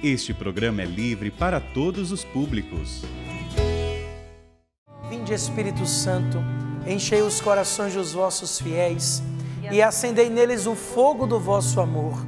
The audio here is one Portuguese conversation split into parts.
Este programa é livre para todos os públicos. Vinde, Espírito Santo, enchei os corações dos vossos fiéis e acendei neles o fogo do vosso amor.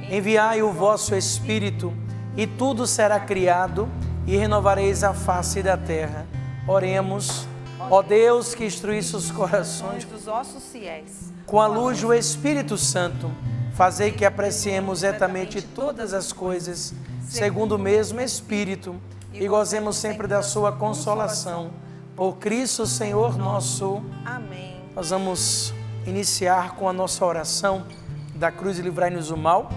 Enviai o vosso Espírito e tudo será criado e renovareis a face da terra. Oremos. Ó Deus, que instruísse os corações dos vossos fiéis com a luz do Espírito Santo, fazei que apreciemos retamente todas as coisas, segundo o mesmo Espírito, e gozemos sempre da sua consolação. Por Cristo, Senhor nosso. Amém. Nós vamos iniciar com a nossa oração da cruz e livrai-nos do mal.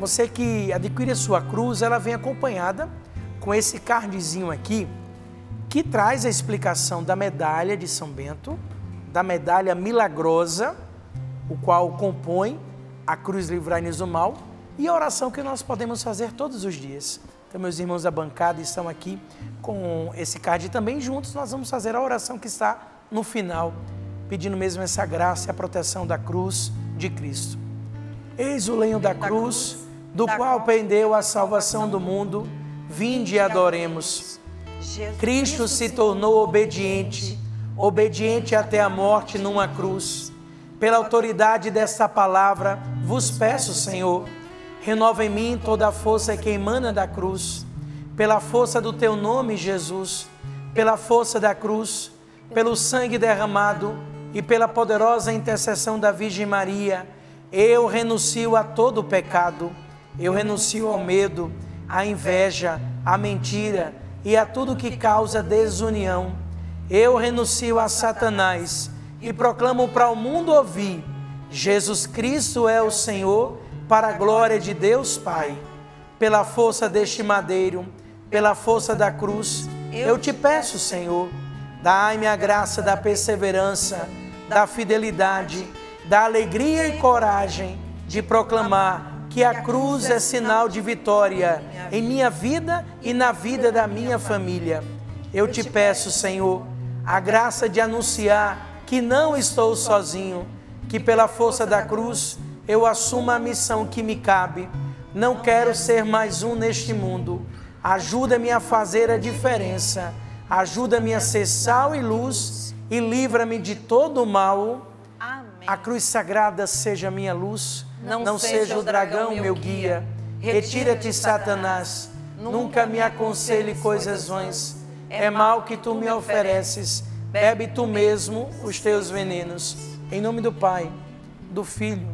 Você que adquire a sua cruz, ela vem acompanhada com esse cardzinho aqui, que traz a explicação da medalha de São Bento, da medalha milagrosa, o qual compõe a cruz livrai-nos do mal, e a oração que nós podemos fazer todos os dias. Então, meus irmãos da bancada estão aqui com esse card também. Juntos nós vamos fazer a oração que está no final, pedindo mesmo essa graça e a proteção da cruz de Cristo. Eis o lenho da cruz, do qual pendeu a salvação do mundo. Vinde e adoremos. Cristo se tornou obediente, obediente até a morte numa cruz. Pela autoridade desta palavra, vos peço, Senhor, renova em mim toda a força que emana da cruz. Pela força do teu nome, Jesus, pela força da cruz, pelo sangue derramado e pela poderosa intercessão da Virgem Maria, eu renuncio a todo o pecado, eu renuncio ao medo, à inveja, à mentira e a tudo que causa desunião. Eu renuncio a Satanás e proclamo para o mundo ouvir: Jesus Cristo é o Senhor, para a glória de Deus Pai. Pela força deste madeiro, pela força da cruz, eu te peço, Senhor, dai-me a graça da perseverança, da fidelidade, da alegria e coragem de proclamar que a cruz é sinal de vitória em minha vida e na vida da minha família. Eu te peço, Senhor, a graça de anunciar que não estou sozinho, que pela força da cruz eu assumo a missão que me cabe. Não quero ser mais um neste mundo. Ajuda-me a fazer a diferença. Ajuda-me a ser sal e luz e livra-me de todo o mal. Amém. A cruz sagrada seja minha luz. Não seja o dragão meu guia. Retira-te, Satanás. Nunca me aconselhe coisas vãs. É mal que tu me ofereces. Bebe tu mesmo os teus venenos. Em nome do Pai, do Filho,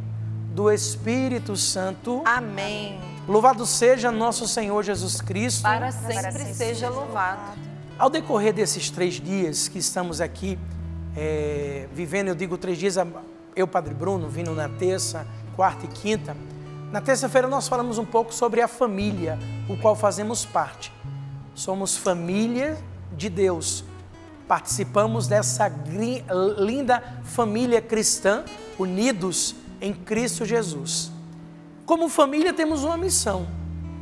do Espírito Santo. Amém. Louvado seja nosso Senhor Jesus Cristo. Para sempre seja louvado. Ao decorrer desses 3 dias que estamos aqui vivendo, eu digo 3 dias, eu, Padre Bruno, vindo na terça, quarta e quinta. Na terça-feira nós falamos um pouco sobre a família, o qual fazemos parte. Somos família de Deus. Participamos dessa linda família cristã, unidos em Cristo Jesus. Como família temos uma missão.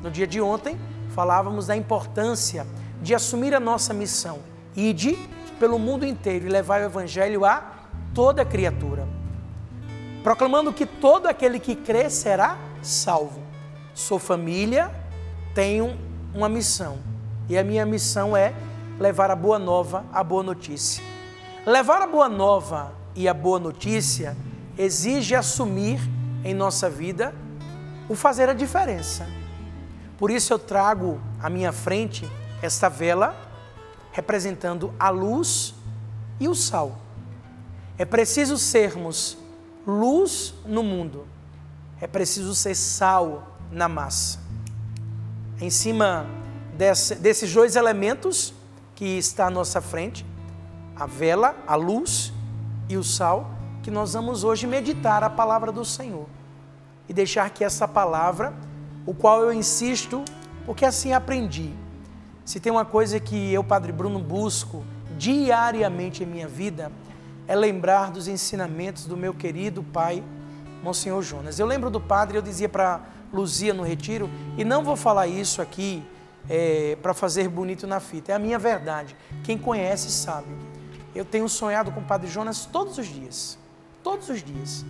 No dia de ontem falávamos da importância de assumir a nossa missão. Ide pelo mundo inteiro e levar o Evangelho a toda criatura, proclamando que todo aquele que crê será salvo. Sou família, tenho uma missão. E a minha missão é levar a boa nova, a boa notícia. Levar a boa nova e a boa notícia exige assumir em nossa vida o fazer a diferença. Por isso eu trago à minha frente esta vela representando a luz e o sal. É preciso sermos luz no mundo. É preciso ser sal na massa. Em cima desses 2 elementos que está à nossa frente, a vela, a luz e o sal, que nós vamos hoje meditar a palavra do Senhor e deixar que essa palavra, o qual eu insisto, porque assim aprendi. Se tem uma coisa que eu, Padre Bruno, busco diariamente em minha vida, é lembrar dos ensinamentos do meu querido pai, Monsenhor Jonas. Eu lembro do padre, eu dizia para Luzia no retiro, e não vou falar isso aqui para fazer bonito na fita, é a minha verdade. Quem conhece sabe. Eu tenho sonhado com o Padre Jonas todos os dias. Todos os dias.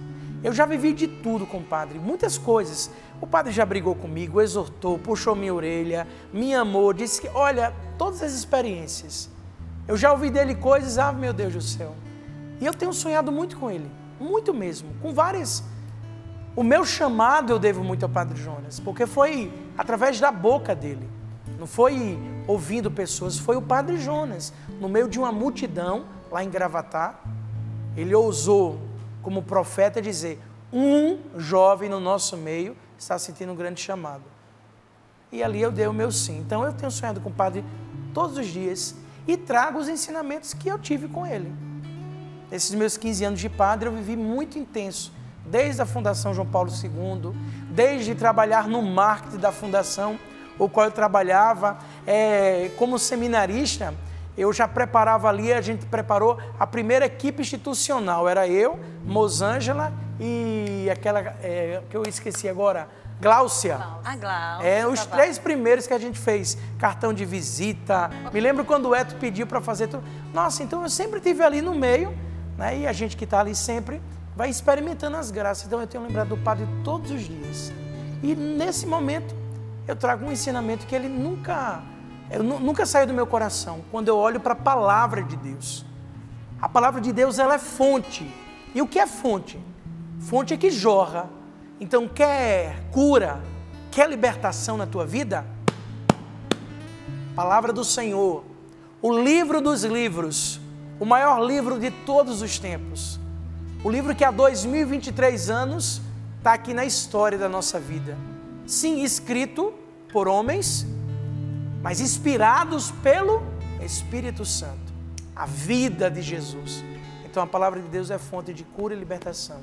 Eu já vivi de tudo com o padre, muitas coisas. O padre já brigou comigo, exortou, puxou minha orelha, me amou, disse que, olha, todas as experiências. Eu já ouvi dele coisas, meu Deus do céu. E eu tenho sonhado muito com ele, muito mesmo, com várias. O meu chamado eu devo muito ao Padre Jonas, porque foi através da boca dele. Não foi ouvindo pessoas, foi o Padre Jonas. No meio de uma multidão, lá em Gravatá, ele ousou, como profeta, dizer: um jovem no nosso meio está sentindo um grande chamado. E ali eu dei o meu sim. Então eu tenho sonhado com o Padre todos os dias e trago os ensinamentos que eu tive com ele. Esses meus 15 anos de padre eu vivi muito intenso, desde a Fundação João Paulo II, desde trabalhar no marketing da fundação, o qual eu trabalhava como seminarista. Eu já preparava ali, a gente preparou a primeira equipe institucional, era eu, Mosângela e aquela que eu esqueci agora, Gláucia. A Gláucia. Os 3 primeiros que a gente fez, cartão de visita. Me lembro quando o Eto pediu para fazer tudo. Nossa, então eu sempre estive ali no meio, né? E a gente que está ali sempre vai experimentando as graças. Então eu tenho lembrado do Padre todos os dias. E nesse momento eu trago um ensinamento que ele nunca saiu do meu coração. Quando eu olho para a palavra de Deus. A palavra de Deus, ela é fonte. E o que é fonte? Fonte é que jorra. Então, quer cura, quer libertação na tua vida? Palavra do Senhor, o livro dos livros, o maior livro de todos os tempos. O livro que há 2023 anos está aqui na história da nossa vida. Sim, escrito por homens, mas inspirados pelo Espírito Santo. A vida de Jesus. Então, a palavra de Deus é fonte de cura e libertação.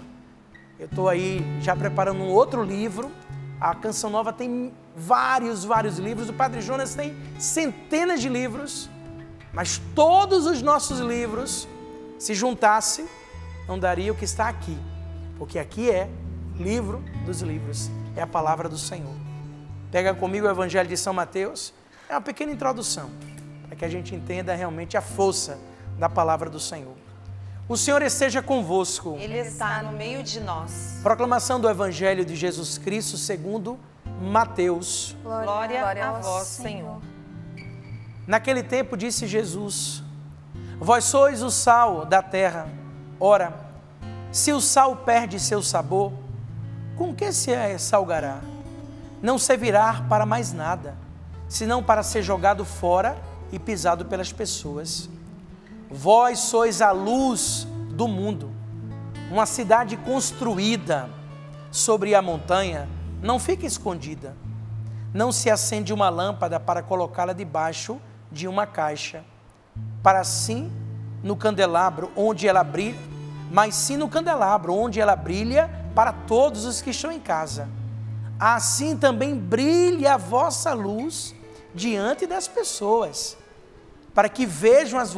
Eu estou aí já preparando um outro livro. A Canção Nova tem vários livros. O Padre Jonas tem centenas de livros. Mas todos os nossos livros, se juntasse, não daria o que está aqui. Porque aqui é livro dos livros. É a palavra do Senhor. Pega comigo o Evangelho de São Mateus. É uma pequena introdução, para que a gente entenda realmente a força da palavra do Senhor. O Senhor esteja convosco. Ele está no meio de nós. Proclamação do Evangelho de Jesus Cristo segundo Mateus. Glória a vós, Senhor. Naquele tempo disse Jesus: vós sois o sal da terra. Ora, se o sal perde seu sabor, com que se salgará? Não servirá para mais nada, senão para ser jogado fora e pisado pelas pessoas. Vós sois a luz do mundo. Uma cidade construída sobre a montanha não fica escondida. Não se acende uma lâmpada para colocá-la debaixo de uma caixa, para assim no candelabro onde ela brilha, mas sim no candelabro onde ela brilha para todos os que estão em casa. Assim também brilhe a vossa luz diante das pessoas, para que vejam as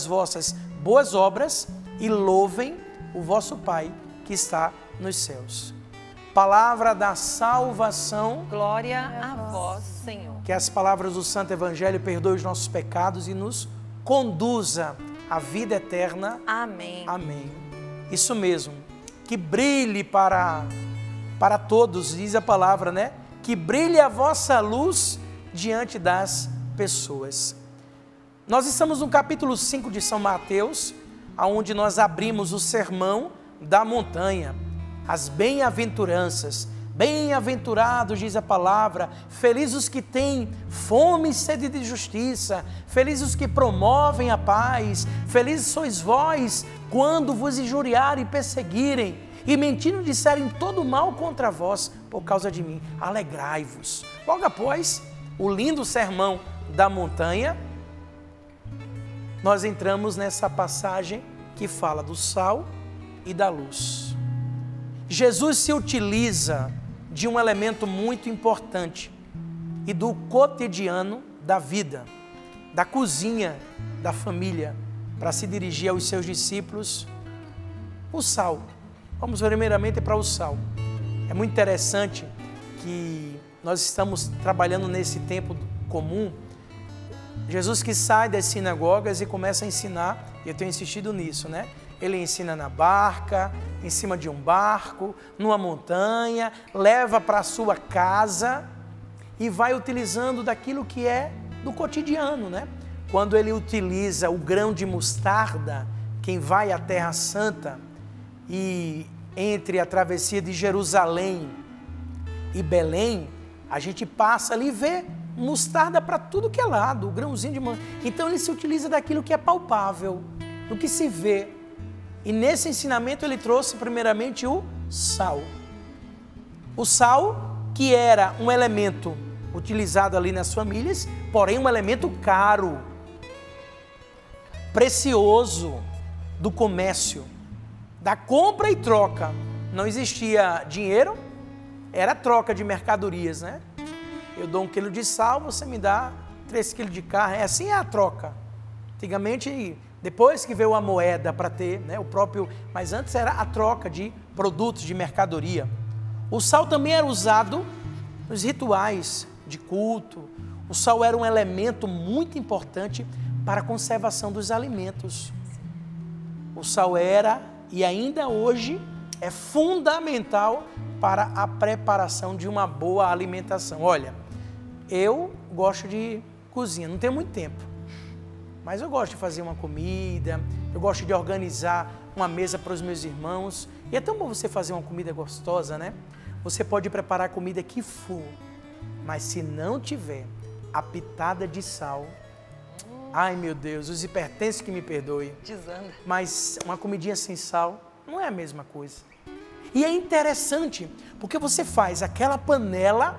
vossas boas obras e louvem o vosso Pai que está nos céus. Palavra da salvação. Glória a vós, Senhor. Que as palavras do Santo Evangelho perdoem os nossos pecados e nos conduza à vida eterna. Amém. Amém. Isso mesmo. Que brilhe para todos, diz a palavra, né? Que brilhe a vossa luz diante das pessoas. Nós estamos no capítulo 5 de São Mateus, onde nós abrimos o sermão da montanha, as bem-aventuranças. Bem-aventurados, diz a palavra, felizes os que têm fome e sede de justiça, felizes os que promovem a paz, felizes sois vós quando vos injuriarem e perseguirem, e mentindo disserem todo mal contra vós por causa de mim. Alegrai-vos. Logo após o lindo sermão da montanha, nós entramos nessa passagem que fala do sal e da luz. Jesus se utiliza de um elemento muito importante e do cotidiano da vida, da cozinha, da família, para se dirigir aos seus discípulos, o sal. Vamos primeiramente para o sal. É muito interessante que nós estamos trabalhando nesse tempo comum. Jesus que sai das sinagogas e começa a ensinar, e eu tenho insistido nisso, né? Ele ensina na barca, em cima de um barco, numa montanha, leva para a sua casa e vai utilizando daquilo que é do cotidiano, né? Quando ele utiliza o grão de mostarda, quem vai à Terra Santa e entre a travessia de Jerusalém e Belém, a gente passa ali e vê mostarda para tudo que é lado, o grãozinho de mostarda. Então ele se utiliza daquilo que é palpável, do que se vê. E nesse ensinamento ele trouxe primeiramente o sal. O sal, que era um elemento utilizado ali nas famílias, porém um elemento caro, precioso do comércio, da compra e troca. Não existia dinheiro, era troca de mercadorias, né? Eu dou 1 quilo de sal, você me dá 3 quilos de carne. Assim é a troca. Antigamente, depois que veio a moeda para ter, né, o próprio... Mas antes era a troca de produtos, de mercadoria. O sal também era usado nos rituais de culto. O sal era um elemento muito importante para a conservação dos alimentos. O sal era, e ainda hoje, é fundamental para a preparação de uma boa alimentação. Olha, eu gosto de cozinha, não tenho muito tempo, mas eu gosto de fazer uma comida, eu gosto de organizar uma mesa para os meus irmãos. E é tão bom você fazer uma comida gostosa, né? Você pode preparar a comida que for, mas se não tiver a pitada de sal, ai meu Deus, os hipertensos que me perdoem, desanda. Mas uma comidinha sem sal não é a mesma coisa. E é interessante, porque você faz aquela panela,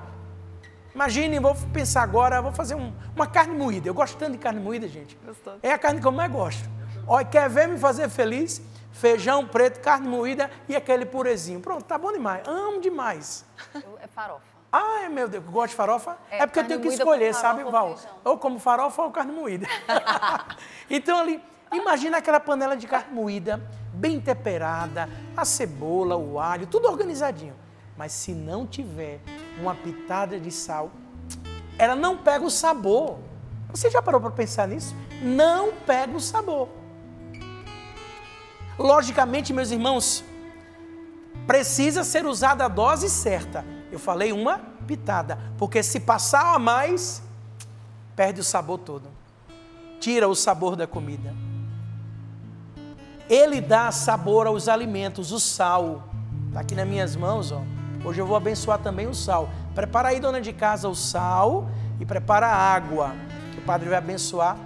imagine, vou pensar agora, vou fazer uma carne moída. Eu gosto tanto de carne moída, gente. Gostoso. É a carne que eu mais gosto. Olha, quer ver me fazer feliz? Feijão preto, carne moída e aquele purezinho. Pronto, tá bom demais. Amo demais. É farofa. Ai, meu Deus, gosto de farofa? É porque eu tenho que escolher, sabe, Val? Ou como farofa ou carne moída. Então ali, imagina aquela panela de carne moída, bem temperada, a cebola, o alho, tudo organizadinho. Mas se não tiver uma pitada de sal, ela não pega o sabor. Você já parou para pensar nisso? Não pega o sabor. Logicamente, meus irmãos, precisa ser usada a dose certa. Eu falei uma pitada, porque se passar a mais, perde o sabor todo. Tira o sabor da comida. Ele dá sabor aos alimentos, o sal. Está aqui nas minhas mãos, ó. Hoje eu vou abençoar também o sal. Prepara aí, dona de casa, o sal e prepara a água. Que o padre vai abençoar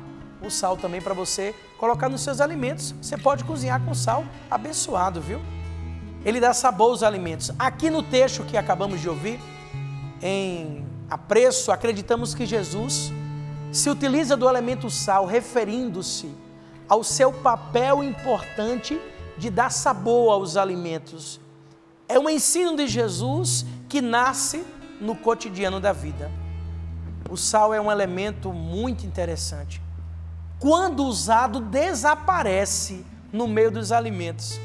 o sal também para você colocar nos seus alimentos. Você pode cozinhar com sal abençoado, viu? Ele dá sabor aos alimentos. Aqui no texto que acabamos de ouvir, em apreço, acreditamos que Jesus se utiliza do elemento sal, referindo-se ao seu papel importante de dar sabor aos alimentos. É um ensino de Jesus que nasce no cotidiano da vida. O sal é um elemento muito interessante. Quando usado, desaparece no meio dos alimentos,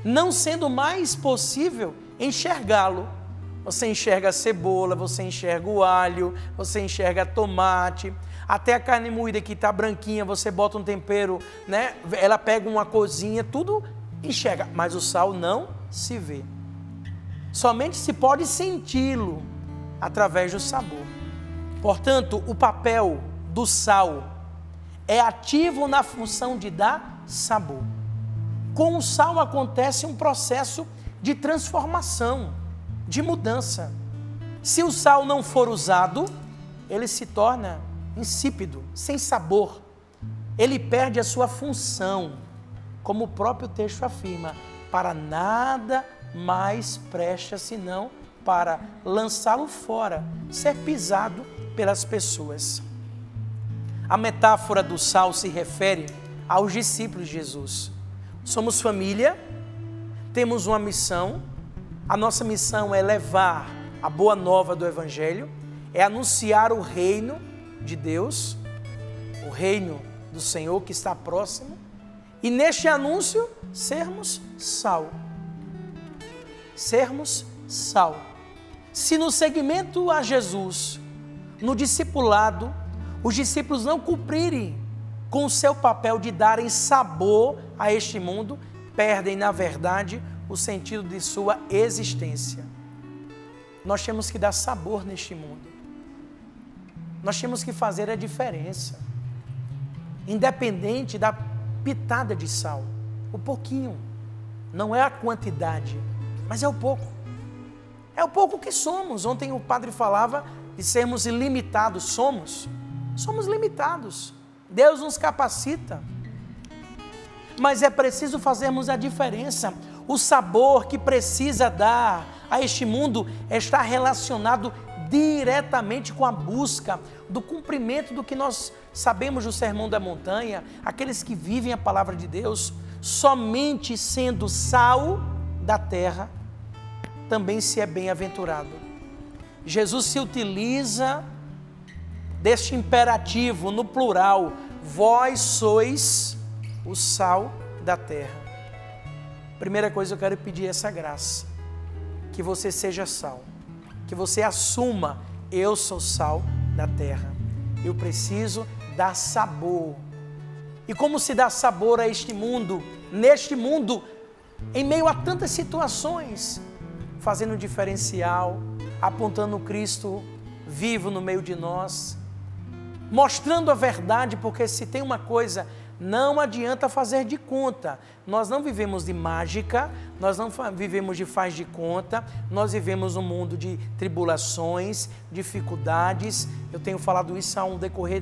não sendo mais possível enxergá-lo. Você enxerga a cebola, você enxerga o alho, você enxerga tomate, até a carne moída que está branquinha, você bota um tempero, né? Ela pega uma cozinha, tudo enxerga, mas o sal não se vê. Somente se pode senti-lo através do sabor. Portanto, o papel do sal é ativo na função de dar sabor. Com o sal acontece um processo de transformação, de mudança. Se o sal não for usado, ele se torna insípido, sem sabor. Ele perde a sua função, como o próprio texto afirma, para nada mais presta senão para lançá-lo fora, ser pisado pelas pessoas. A metáfora do sal se refere aos discípulos de Jesus. Somos família, temos uma missão, a nossa missão é levar a boa nova do Evangelho, é anunciar o reino de Deus, o reino do Senhor que está próximo, e neste anúncio, sermos sal. Sermos sal. Se no seguimento a Jesus, no discipulado, os discípulos não cumprirem com o seu papel de darem sabor a este mundo, perdem, na verdade, o sentido de sua existência. Nós temos que dar sabor neste mundo. Nós temos que fazer a diferença. Independente da pitada de sal. O pouquinho. Não é a quantidade, mas é o pouco. É o pouco que somos. Ontem o padre falava de sermos ilimitados. Somos limitados. Deus nos capacita. Mas é preciso fazermos a diferença. O sabor que precisa dar a este mundo está relacionado diretamente com a busca do cumprimento do que nós sabemos do Sermão da Montanha. Aqueles que vivem a palavra de Deus, somente sendo sal da terra, também se é bem-aventurado. Jesus se utiliza deste imperativo no plural: vós sois o sal da terra. Primeira coisa, eu quero pedir essa graça, que você seja sal, que você assuma: eu sou sal da terra, eu preciso dar sabor. E como se dá sabor a este mundo, neste mundo, em meio a tantas situações, fazendo um diferencial, apontando Cristo vivo no meio de nós, mostrando a verdade, porque se tem uma coisa, não adianta fazer de conta. Nós não vivemos de mágica, nós não vivemos de faz de conta, nós vivemos um mundo de tribulações, dificuldades. Eu tenho falado isso ao decorrer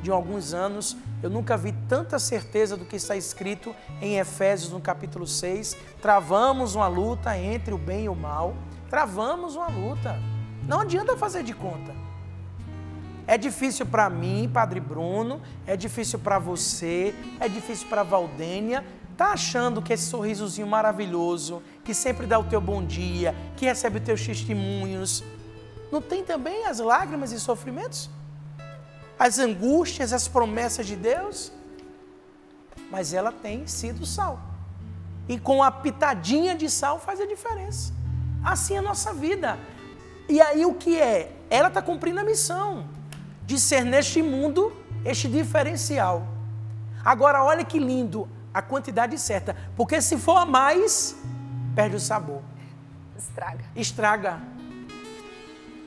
de alguns anos. Eu nunca vi tanta certeza do que está escrito em Efésios no capítulo 6. Travamos uma luta entre o bem e o mal. Travamos uma luta. Não adianta fazer de conta. É difícil para mim, Padre Bruno, é difícil para você, é difícil para a Valdênia. Tá achando que esse sorrisozinho maravilhoso, que sempre dá o teu bom dia, que recebe os teus testemunhos, não tem também as lágrimas e sofrimentos? As angústias, as promessas de Deus? Mas ela tem sido sal. E com a pitadinha de sal faz a diferença. Assim é a nossa vida. E aí o que é? Ela está cumprindo a missão de ser neste mundo este diferencial. Agora olha que lindo, a quantidade certa, porque se for a mais, perde o sabor. Estraga.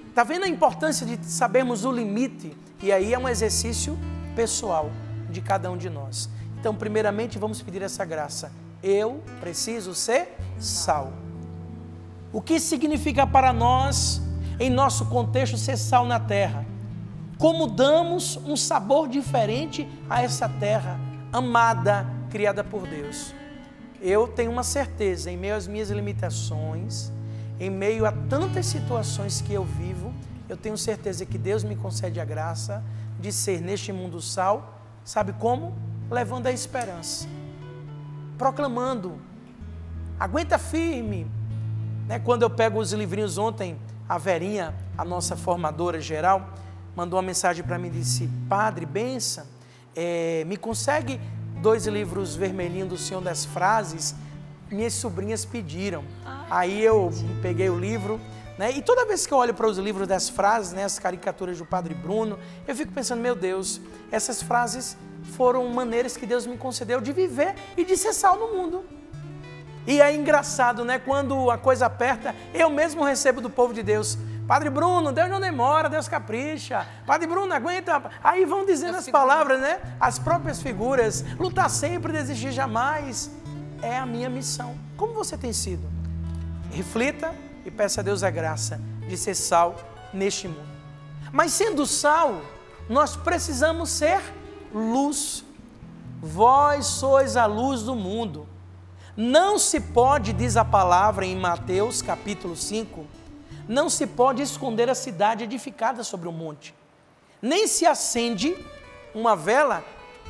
Está vendo a importância de sabermos o limite? E aí é um exercício pessoal de cada um de nós. Então, primeiramente, vamos pedir essa graça. Eu preciso ser sal. O que significa para nós, em nosso contexto, ser sal na terra? Como damos um sabor diferente a essa terra amada, criada por Deus? Eu tenho uma certeza, em meio às minhas limitações, em meio a tantas situações que eu vivo, eu tenho certeza que Deus me concede a graça de ser neste mundo sal. Sabe como? Levando a esperança, proclamando, aguenta firme. Quando eu pego os livrinhos ontem, a Verinha, a nossa formadora geral, mandou uma mensagem para mim e disse: Padre, benção, me consegue 2 livros vermelhinhos do Senhor das Frases? Minhas sobrinhas pediram. Aí eu peguei o livro, e toda vez que eu olho para os livros das frases, as caricaturas do Padre Bruno, eu fico pensando: meu Deus, essas frases foram maneiras que Deus me concedeu de viver e de ser sal no mundo. E é engraçado, quando a coisa aperta, eu mesmo recebo do povo de Deus: Padre Bruno, Deus não demora, Deus capricha. Padre Bruno, aguenta. Aí vão dizendo as palavras, as próprias figuras. Lutar sempre, desistir jamais. É a minha missão. Como você tem sido? Reflita e peça a Deus a graça de ser sal neste mundo. Mas sendo sal, nós precisamos ser luz. Vós sois a luz do mundo. Não se pode, diz a palavra em Mateus capítulo 5, não se pode esconder a cidade edificada sobre um monte. Nem se acende uma vela,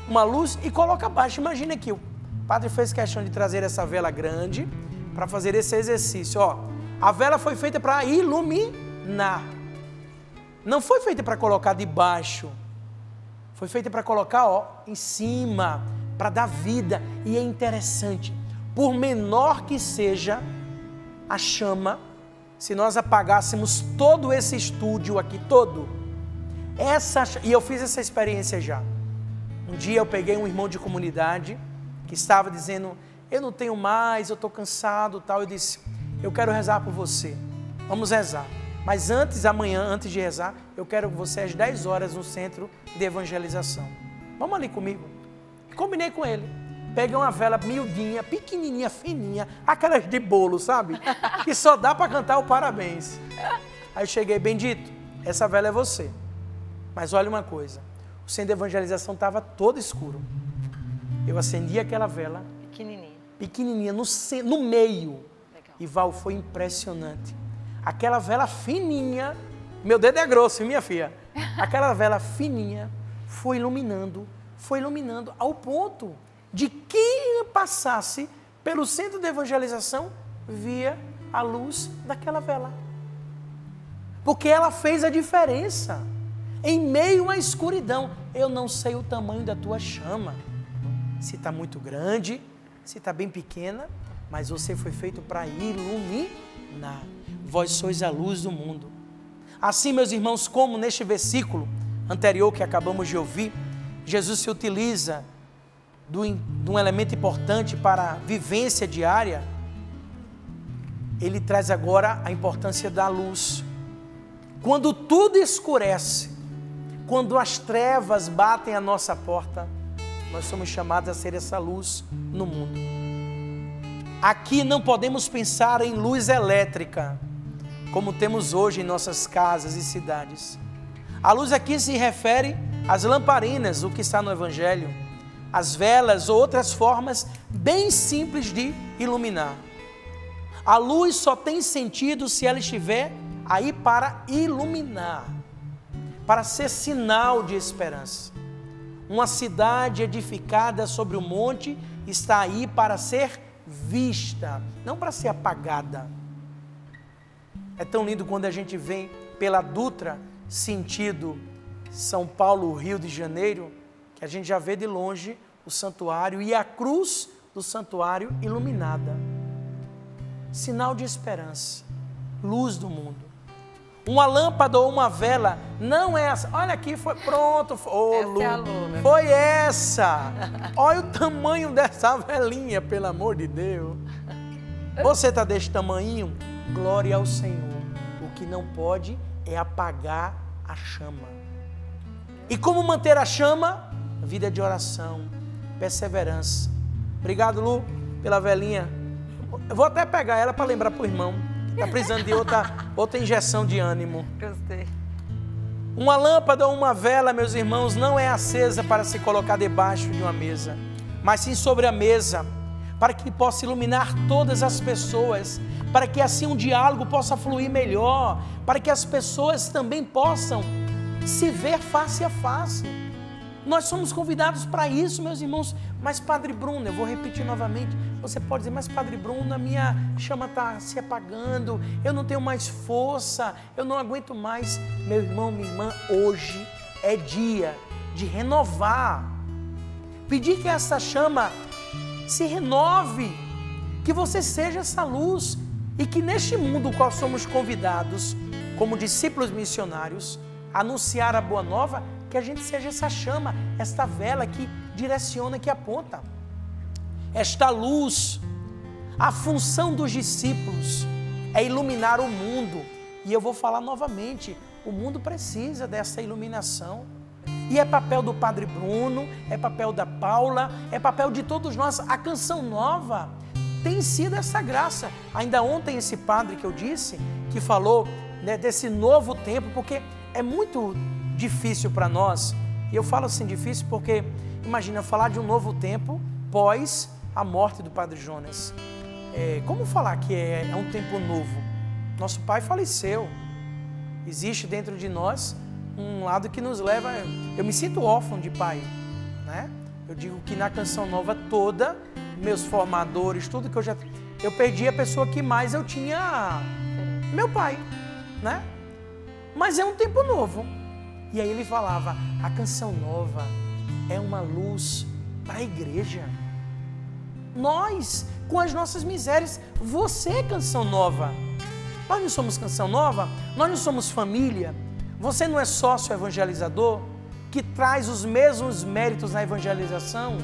uma luz e coloca abaixo. Imagina que o padre fez questão de trazer essa vela grande para fazer esse exercício. A vela foi feita para iluminar. Não foi feita para colocar debaixo. Foi feita para colocar em cima, para dar vida. E é interessante, por menor que seja a chama, se nós apagássemos todo esse estúdio aqui, e eu fiz essa experiência já. Um dia eu peguei um irmão de comunidade que estava dizendo eu não tenho mais, eu estou cansado, tal. Eu disse, eu quero rezar por você, vamos rezar. Mas amanhã, antes de rezar, eu quero você às 10 horas no centro de evangelização. Vamos ali comigo. Combinei com ele. Peguei uma vela miudinha, pequenininha, fininha, aquelas de bolo, sabe? Que só dá para cantar o parabéns. Aí eu cheguei, Bendito, essa vela é você. Mas olha uma coisa, o centro de evangelização estava todo escuro. Eu acendi aquela vela, pequenininha no meio. Legal. E Val, foi impressionante. Aquela vela fininha, meu dedo é grosso, minha filha. Aquela vela fininha foi iluminando ao ponto de quem passasse pelo centro de evangelização via a luz daquela vela. Porque ela fez a diferença. Em meio à escuridão, eu não sei o tamanho da tua chama. Se está muito grande, se está bem pequena, mas você foi feito para iluminar. Vós sois a luz do mundo. Assim, meus irmãos, como neste versículo anterior que acabamos de ouvir, Jesus se utiliza de um elemento importante para a vivência diária, ele traz agora a importância da luz. Quando tudo escurece, quando as trevas batem à nossa porta, nós somos chamados a ser essa luz no mundo. Aqui não podemos pensar em luz elétrica, como temos hoje em nossas casas e cidades. A luz aqui se refere às lamparinas, o que está no Evangelho, as velas ou outras formas bem simples de iluminar. A luz só tem sentido se ela estiver aí para iluminar, para ser sinal de esperança. Uma cidade edificada sobre o monte está aí para ser vista, não para ser apagada. É tão lindo quando a gente vem pela Dutra, sentido São Paulo, Rio de Janeiro, que a gente já vê de longe o santuário e a cruz do santuário iluminada. Sinal de esperança, luz do mundo. Uma lâmpada ou uma vela não é essa. Olha aqui, foi pronto. Foi essa. Olha o tamanho dessa velinha, pelo amor de Deus. Você está desse tamanhinho? Glória ao Senhor. O que não pode é apagar a chama. E como manter a chama? Vida de oração, perseverança. Obrigado, Lu, pela velinha. Eu vou até pegar ela para lembrar para o irmão. Está precisando de outra injeção de ânimo. Gostei. Uma lâmpada ou uma vela, meus irmãos, não é acesa para se colocar debaixo de uma mesa, mas sim sobre a mesa, para que possa iluminar todas as pessoas, para que assim um diálogo possa fluir melhor, para que as pessoas também possam se ver face a face. Nós somos convidados para isso, meus irmãos. Mas Padre Bruno, eu vou repetir novamente, você pode dizer, mas Padre Bruno, a minha chama está se apagando, eu não tenho mais força, eu não aguento mais. Meu irmão, minha irmã, hoje é dia de renovar, pedir que essa chama se renove, que você seja essa luz e que neste mundo qual somos convidados, como discípulos missionários, a anunciar a boa nova, que a gente seja essa chama, esta vela que direciona, que aponta. Esta luz, a função dos discípulos é iluminar o mundo. E eu vou falar novamente, o mundo precisa dessa iluminação. E é papel do Padre Bruno, é papel da Paula, é papel de todos nós. A Canção Nova tem sido essa graça. Ainda ontem esse padre que eu disse, que falou, né, desse novo tempo, porque é muito difícil para nós, e eu falo assim difícil porque, imagina, falar de um novo tempo pós a morte do Padre Jonas. Como falar que é um tempo novo? Nosso pai faleceu, existe dentro de nós um lado que nos leva, eu me sinto órfão de pai, né? Eu digo que na Canção Nova toda, meus formadores, tudo que eu perdi a pessoa que mais eu tinha, meu pai, né? Mas é um tempo novo. E aí ele falava, a Canção Nova é uma luz para a igreja. Nós, com as nossas misérias, você é Canção Nova. Nós não somos Canção Nova, nós não somos família. Você não é sócio evangelizador, que traz os mesmos méritos na evangelização.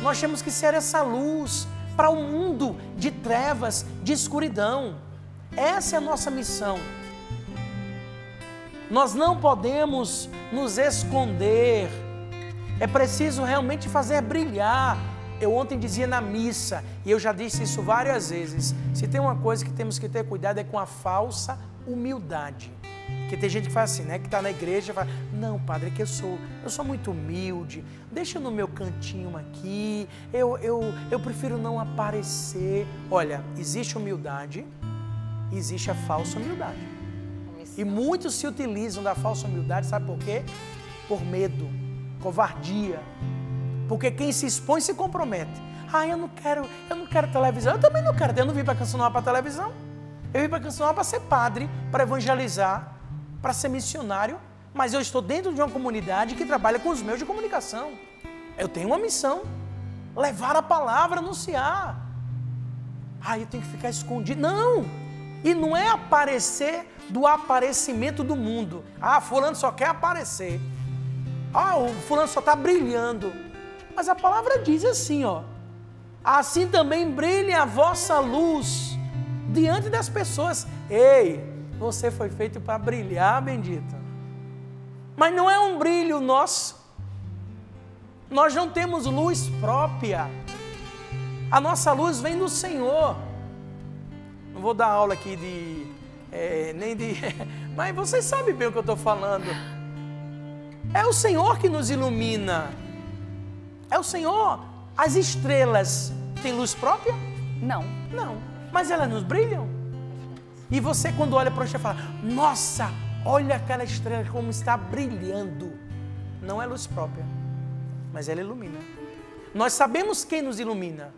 Nós temos que ser essa luz para um mundo de trevas, de escuridão. Essa é a nossa missão. Nós não podemos nos esconder. É preciso realmente fazer brilhar. Eu ontem dizia na missa, e eu já disse isso várias vezes, se tem uma coisa que temos que ter cuidado é com a falsa humildade. Porque tem gente que faz assim, né? Que está na igreja e fala, não, padre, é que eu sou muito humilde, deixa no meu cantinho aqui, eu prefiro não aparecer. Olha, existe humildade, existe a falsa humildade. E muitos se utilizam da falsa humildade, sabe por quê? Por medo, covardia. Porque quem se expõe se compromete. Ah, eu não quero televisão. Eu também não quero. Eu não vim para Canção Nova para televisão. Eu vim para Canção Nova para ser padre, para evangelizar, para ser missionário. Mas eu estou dentro de uma comunidade que trabalha com os meios de comunicação. Eu tenho uma missão. Levar a palavra, anunciar. Ah, eu tenho que ficar escondido. Não! E não é aparecer do aparecimento do mundo. Ah, fulano só quer aparecer. Ah, o fulano só está brilhando. Mas a palavra diz assim, ó. Assim também brilhe a vossa luz diante das pessoas. Ei, você foi feito para brilhar, bendito. Mas não é um brilho nosso. Nós não temos luz própria. A nossa luz vem do Senhor. Não vou dar aula aqui mas vocês sabem bem o que eu estou falando. É o Senhor que nos ilumina. É o Senhor. As estrelas têm luz própria? Não. Não. Mas elas nos brilham. E você, quando olha para o céu, fala, nossa, olha aquela estrela como está brilhando. Não é luz própria, mas ela ilumina. Nós sabemos quem nos ilumina.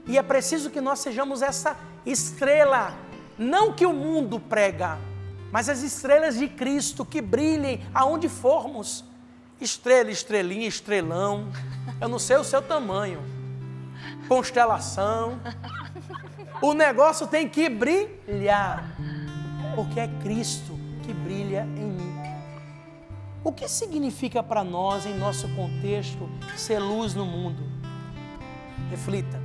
E é preciso que nós sejamos essa estrela. Não que o mundo prega, mas as estrelas de Cristo que brilhem aonde formos. Estrela, estrelinha, estrelão. Eu não sei o seu tamanho. Constelação. O negócio tem que brilhar. Porque é Cristo que brilha em mim. O que significa para nós, em nosso contexto, ser luz no mundo? Reflita.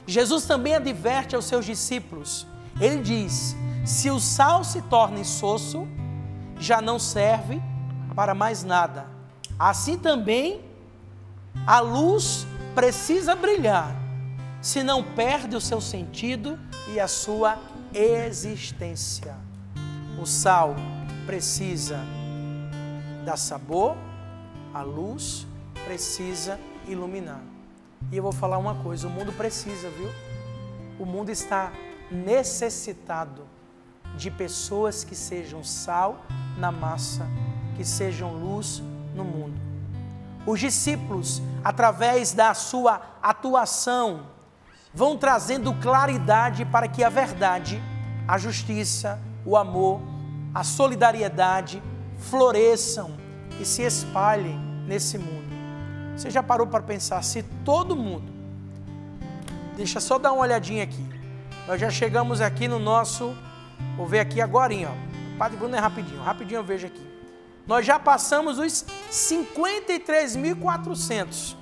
Jesus também adverte aos seus discípulos. Ele diz, se o sal se torna insosso, já não serve para mais nada. Assim também, a luz precisa brilhar, senão perde o seu sentido e a sua existência. O sal precisa dar sabor, a luz precisa iluminar. E eu vou falar uma coisa, o mundo precisa, viu? O mundo está necessitado de pessoas que sejam sal na massa, que sejam luz no mundo. Os discípulos, através da sua atuação, vão trazendo claridade para que a verdade, a justiça, o amor, a solidariedade floresçam e se espalhem nesse mundo. Você já parou para pensar, se todo mundo, deixa só dar uma olhadinha aqui, nós já chegamos aqui no nosso, vou ver aqui agorinha, ó. Padre Bruno é rapidinho eu vejo aqui. Nós já passamos os 53.400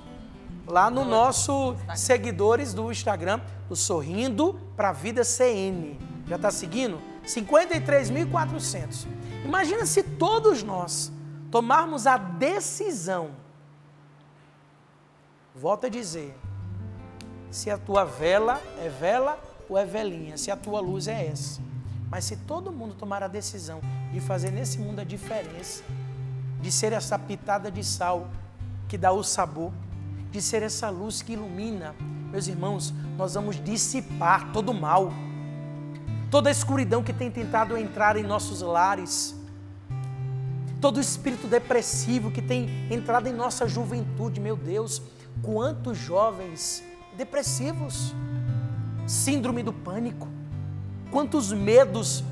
lá no nosso seguidores do Instagram, do Sorrindo para a Vida CN. Já está seguindo? 53.400. Imagina se todos nós tomarmos a decisão, volto a dizer, se a tua vela ou é velinha, se a tua luz é essa. Mas se todo mundo tomar a decisão de fazer nesse mundo a diferença, de ser essa pitada de sal que dá o sabor, de ser essa luz que ilumina, meus irmãos, nós vamos dissipar todo o mal, toda a escuridão que tem tentado entrar em nossos lares, todo o espírito depressivo que tem entrado em nossa juventude. Meu Deus, quantos jovens depressivos, síndrome do pânico, quantos medos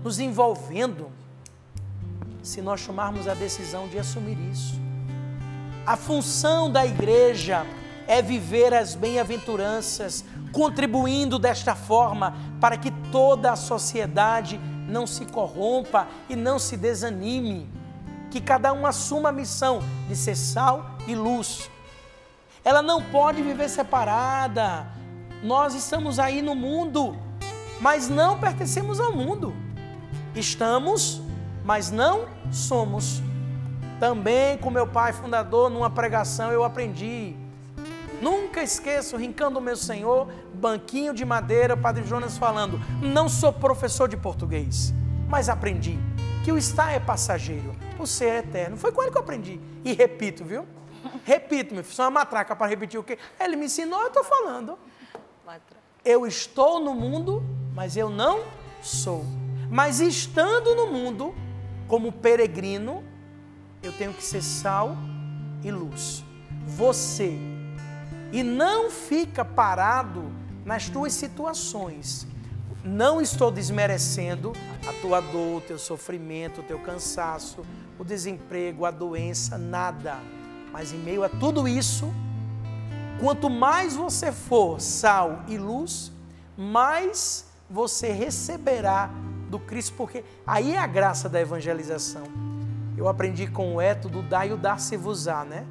nos envolvendo, se nós tomarmos a decisão de assumir isso. A função da igreja é viver as bem-aventuranças, contribuindo desta forma para que toda a sociedade não se corrompa e não se desanime, que cada um assuma a missão de ser sal e luz. Ela não pode viver separada. Nós estamos aí no mundo, mas não pertencemos ao mundo. Estamos, mas não somos. Também com meu pai fundador, numa pregação, eu aprendi. Nunca esqueço, rincando o meu Senhor, banquinho de madeira, o Padre Jonas falando: não sou professor de português, mas aprendi que o estar é passageiro, o ser é eterno. Foi com ele que eu aprendi. E repito, viu? Repito, meu filho, só uma matraca para repetir o quê? Ele me ensinou, eu estou falando. Eu estou no mundo, mas eu não sou. Mas estando no mundo, como peregrino, eu tenho que ser sal e luz. Você. E não fica parado nas tuas situações. Não estou desmerecendo a tua dor, o teu sofrimento, o teu cansaço, o desemprego, a doença, nada. Mas em meio a tudo isso, quanto mais você for sal e luz, mais você receberá do Cristo, porque aí é a graça da evangelização. Eu aprendi com o Eto do dar e o dar-se-vos-á, né?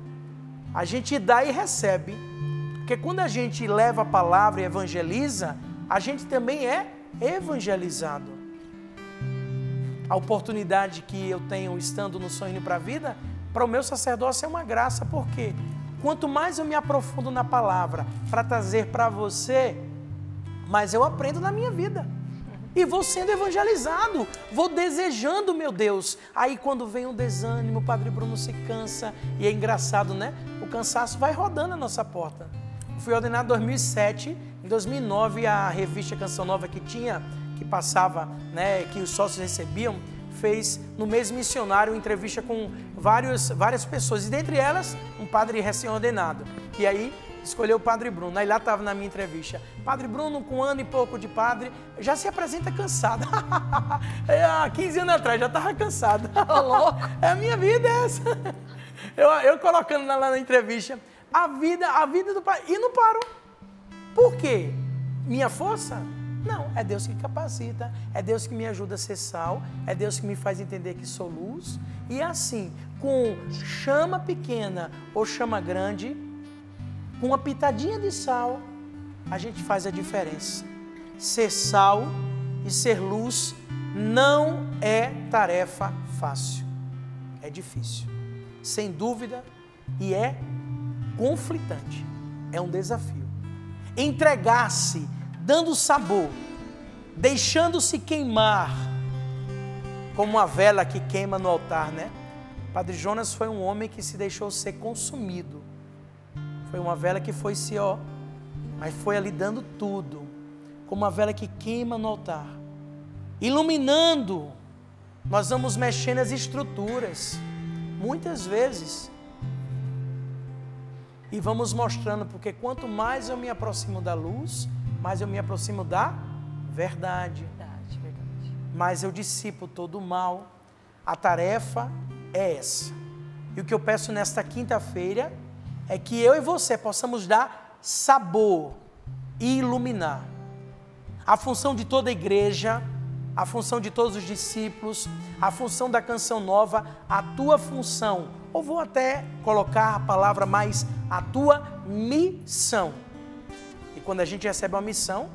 A gente dá e recebe, porque quando a gente leva a palavra e evangeliza, a gente também é evangelizado. A oportunidade que eu tenho estando no Sonho para a Vida, para o meu sacerdócio é uma graça, porque quanto mais eu me aprofundo na palavra para trazer para você, mais eu aprendo na minha vida. E vou sendo evangelizado, vou desejando, meu Deus. Aí quando vem um desânimo, o Padre Bruno se cansa, e é engraçado, né? O cansaço vai rodando a nossa porta. Fui ordenado em 2007, em 2009 a revista Canção Nova que passava, né, que os sócios recebiam, fez no mês missionário uma entrevista com várias pessoas, e dentre elas um padre recém-ordenado. E aí escolheu o Padre Bruno. Aí lá estava na minha entrevista: Padre Bruno, com 1 ano e pouco de padre, já se apresenta cansado. Há 15 anos atrás já estava cansado. A minha vida é essa. Eu colocando lá na entrevista, a vida do Pai. E não paro. Por quê? Minha força? Não, é Deus que capacita, é Deus que me ajuda a ser sal, é Deus que me faz entender que sou luz. E assim, com chama pequena ou chama grande, com uma pitadinha de sal, a gente faz a diferença. Ser sal e ser luz não é tarefa fácil. É difícil, sem dúvida, e é conflitante. É um desafio. Entregar-se, dando sabor, deixando-se queimar, como uma vela que queima no altar, né? Padre Jonas foi um homem que se deixou ser consumido. Foi uma vela que foi mas foi ali dando tudo, como uma vela que queima no altar, iluminando. Nós vamos mexendo as estruturas, muitas vezes, e vamos mostrando, porque quanto mais eu me aproximo da luz, mais eu me aproximo da verdade. Mais eu dissipo todo o mal. A tarefa é essa. E o que eu peço nesta quinta-feira é que eu e você possamos dar sabor e iluminar. A função de toda a igreja, a função de todos os discípulos, a função da Canção Nova, a tua função, ou vou até colocar a palavra mais, a tua missão. E quando a gente recebe uma missão,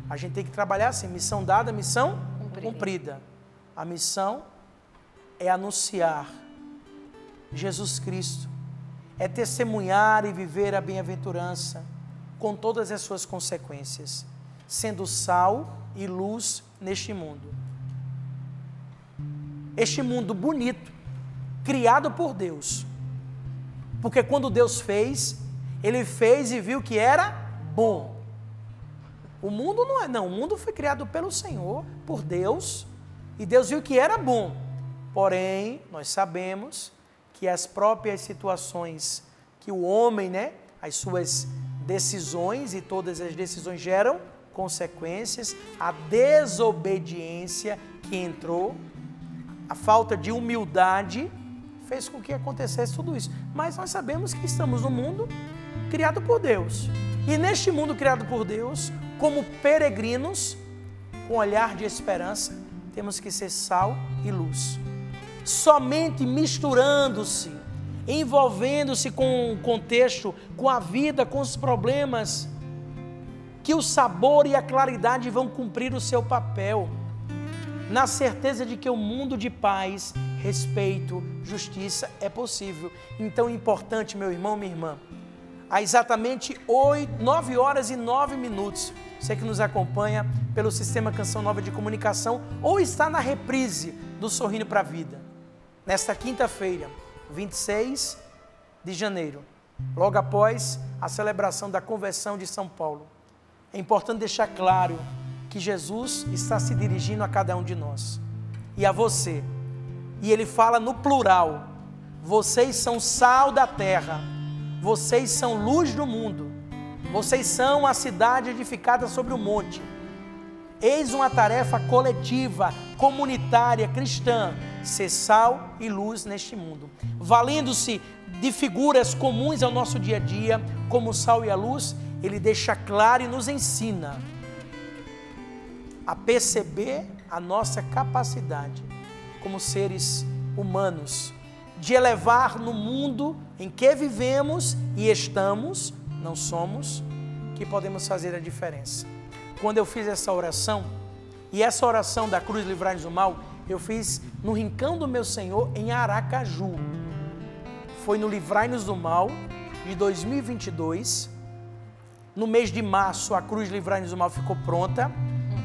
a gente tem que trabalhar assim: missão dada, missão cumprida. A missão é anunciar Jesus Cristo, é testemunhar e viver a bem-aventurança com todas as suas consequências, sendo sal e luz neste mundo. Este mundo bonito, criado por Deus, porque quando Deus fez, Ele fez e viu que era bom. O mundo não, o mundo foi criado pelo Senhor, por Deus, e Deus viu que era bom. Porém, nós sabemos que as próprias situações que o homem, né, as suas decisões, e todas as decisões geram consequências, a desobediência que entrou, a falta de humildade fez com que acontecesse tudo isso. Mas nós sabemos que estamos no mundo criado por Deus. E neste mundo criado por Deus, como peregrinos, com olhar de esperança, temos que ser sal e luz. Somente misturando-se, envolvendo-se com o contexto, com a vida, com os problemas que o sabor e a claridade vão cumprir o seu papel, na certeza de que o mundo de paz, respeito, justiça é possível. Então é importante, meu irmão, minha irmã, há exatamente 9 horas e 9 minutos, você que nos acompanha pelo Sistema Canção Nova de Comunicação ou está na reprise do Sorrindo para a Vida, nesta quinta-feira, 26 de janeiro, logo após a celebração da conversão de São Paulo. É importante deixar claro que Jesus está se dirigindo a cada um de nós e a você. E Ele fala no plural: vocês são sal da terra, vocês são luz do mundo, vocês são a cidade edificada sobre o monte. Eis uma tarefa coletiva, comunitária, cristã, ser sal e luz neste mundo, valendo-se de figuras comuns ao nosso dia a dia, como o sal e a luz. Ele deixa claro e nos ensina a perceber a nossa capacidade como seres humanos de elevar no mundo em que vivemos e estamos, não somos, que podemos fazer a diferença. Quando eu fiz essa oração, e essa oração da cruz livrai-nos do mal, eu fiz no Rincão do Meu Senhor em Aracaju. Foi no Livrai-nos do Mal de 2022. No mês de março, a cruz livrai-nos do mal ficou pronta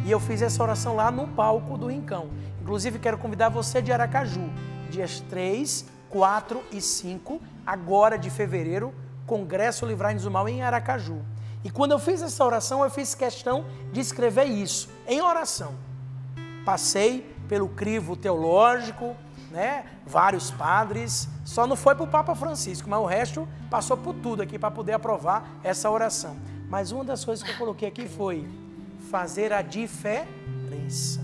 e eu fiz essa oração lá no palco do Rincão. Inclusive, quero convidar você de Aracaju, dias 3, 4 e 5, agora de fevereiro, Congresso Livrai-nos do Mal em Aracaju. E quando eu fiz essa oração, eu fiz questão de escrever isso em oração. Passei pelo crivo teológico, né? Vários padres, só não foi para o Papa Francisco, mas o resto passou por tudo aqui para poder aprovar essa oração. Mas uma das coisas que eu coloquei aqui foi fazer a diferença.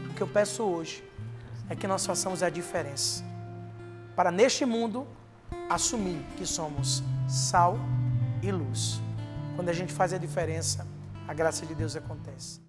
O que eu peço hoje é que nós façamos a diferença, para neste mundo assumir que somos sal e luz. Quando a gente faz a diferença, a graça de Deus acontece.